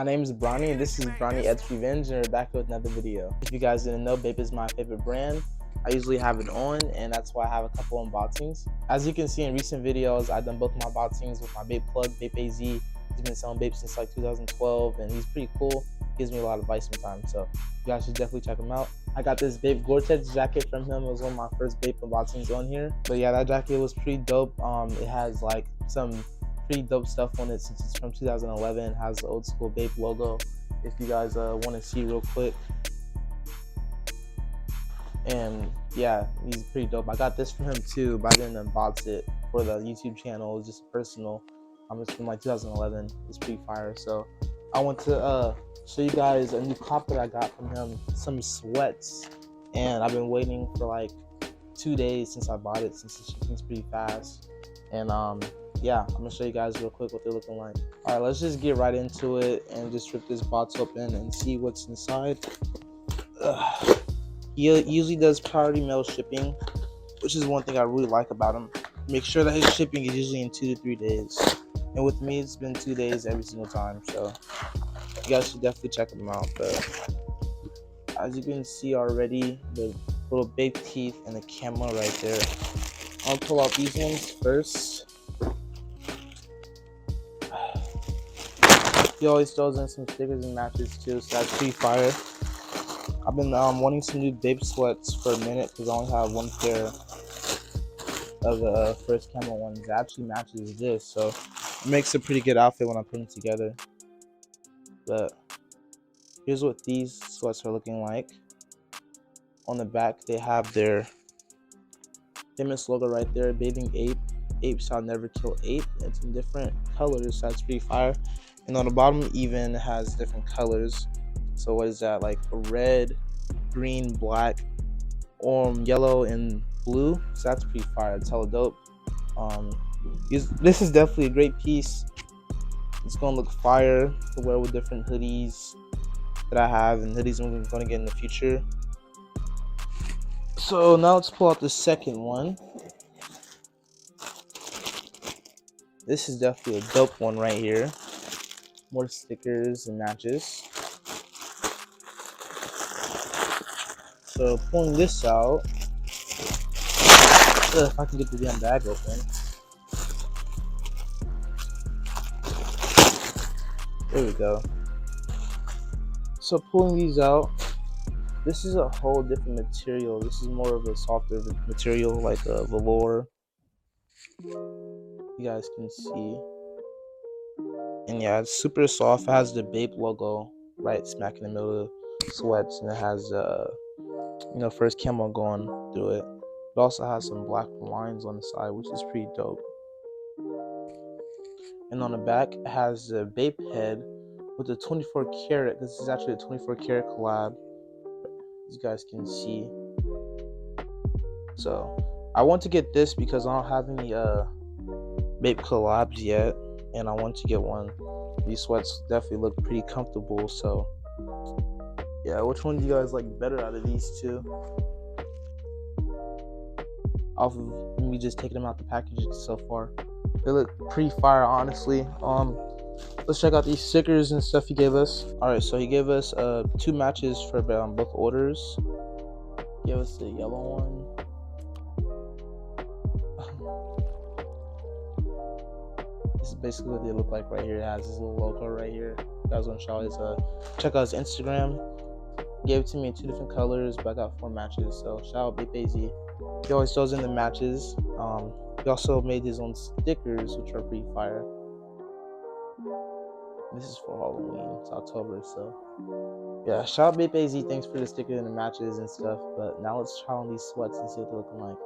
My name is Bronny, and this is Bronny Ed's Revenge, and we're back with another video. If you guys didn't know, BAPE is my favorite brand. I usually have it on, and that's why I have a couple unboxings. As you can see in recent videos, I've done both my unboxings with my BAPE plug, BAPE AZ. He's been selling BAPE since like 2012, and he's pretty cool. Gives me a lot of advice sometimes, so you guys should definitely check him out. I got this BAPE Gore-Tex jacket from him. It was one of my first BAPE unboxings on here. But yeah, that jacket was pretty dope. It has like some pretty dope stuff on it since it's from 2011. It has the old school BAPE logo if you guys want to see real quick. And yeah, he's pretty dope. I got this from him too, but I didn't unbox it for the YouTube channel. It was just personal. It's from like 2011. It's pretty fire. So I want to show you guys a new cop that I got from him, some sweats. And I've been waiting for like 2 days since I bought it, since the shipping's pretty fast. And yeah, I'm gonna show you guys real quick what they're looking like. All right, let's just get right into it and just rip this box open and see what's inside. He usually does priority mail shipping, which is one thing I really like about him. Make sure that his shipping is usually in 2 to 3 days. And with me, it's been 2 days every single time. So you guys should definitely check him out. But as you can see already, the little BAPE teeth and the camera right there. I'll pull out these ones first. He always throws in some stickers and matches too, so that's pretty fire. I've been wanting some new BAPE sweats for a minute because I only have one pair of the first camo ones. It actually matches this, so it makes a pretty good outfit when I put them together. But here's what these sweats are looking like. On the back, they have their famous logo right there, Bathing Ape. Ape shall never kill ape. It's in different colors, so that's pretty fire. And on the bottom even has different colors. So what is that, like a red, green, black, yellow, and blue? So that's pretty fire. It's hella dope. This is definitely a great piece. It's gonna look fire to wear with different hoodies that I have, and hoodies I'm gonna get in the future. So now let's pull out the second one. This is definitely a dope one right here. More stickers and matches. So pulling this out, if I can get the damn bag open. There we go. So pulling these out, this is a whole different material. This is more of a softer material, like a velour. You guys can see. And yeah, it's super soft. It has the BAPE logo right smack in the middle of the sweats, and it has first camo going through it. It also has some black lines on the side, which is pretty dope. And on the back, it has the BAPE head with the 24 karat. This is actually a 24 karat collab, as you guys can see. So I want to get this because I don't have any BAPE collabs yet, and I want to get one. These sweats definitely look pretty comfortable. So yeah, which one do you guys like better out of these two? Off of me just taking them out the package so far, they look pretty fire, honestly. Let's check out these stickers and stuff he gave us. All right, so he gave us 2 matches for both orders. He gave us the yellow one. This is basically what they look like right here. It has this little logo right here. You guys want to check out his Instagram. He gave it to me in 2 different colors, but I got 4 matches. So shout out BAPE AZ. He always throws in the matches. He also made his own stickers, which are pretty fire. This is for Halloween. It's October, so yeah. Shout out BAPE AZ. Thanks for the sticker and the matches and stuff. But now let's try on these sweats and see what they're looking like.